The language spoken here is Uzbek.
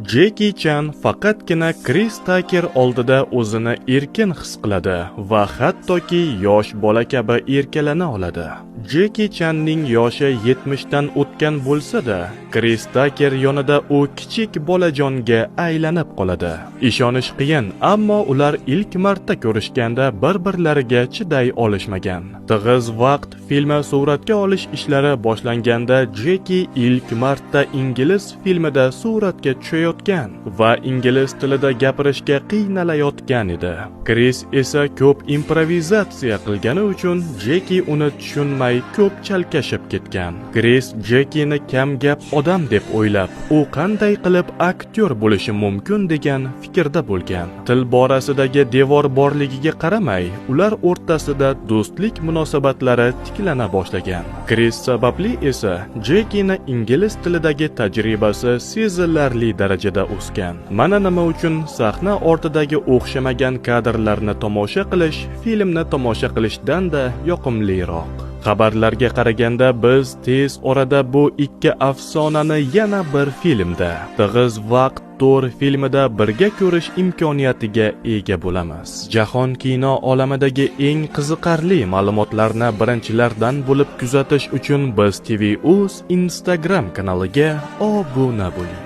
Jackie Chan faqatgina Chris Tucker oldida o'zini erkin his qiladi va hattoki yosh bola kabi erkalana oladi. Jackie Channing yoshi 70 dan o'tgan bo'lsa-da, Chris Tucker yonida u kichik bolajonga aylanib qoladi. Ishonish qiyin, ammo ular ilk marta ko'rishganda bir-birlariga chiday olishmagan. Tig'iz vaqt filmi suratga olish ishlari boshlanganda Jackie ilk marta ingliz filmida suratga tushayotgan va ingliz tilida gapirishga qiynalayotgan edi. Chris esa ko'p improvizatsiya qilgani uchun Jackie uni tushunmay ko'p chalkashib ketgan. Chris Jackie'ni kam gap odam deb o'ylab, u qanday qilib aktyor bo'lishi mumkin degan fikrda bo'lgan. Til borasidagi devor borligiga qaramay, ular o'rtasida do'stlik munosabatlari tiklana boshlagan. Chris sababli esa Jackie'ni ingliz tilidagi tajribasi sezilarli darajada o'sgan. Mana nima uchun sahna ortidagi o'xshamagan kadrlarni tomosha qilish filmni tomosha qilishdan-da yoqimliroq. Xabarlarga qaraganda biz tez orada bu ikki afsonani yana bir filmda, Tig'iz vaqt to'r filmida birga ko'rish imkoniyatiga ega bo'lamiz. Jahon kino olamidagi eng qiziqarli ma'lumotlarni birinchilardan bo'lib kuzatish uchun Biz TV.uz Instagram kanaliga obuna bo'ling.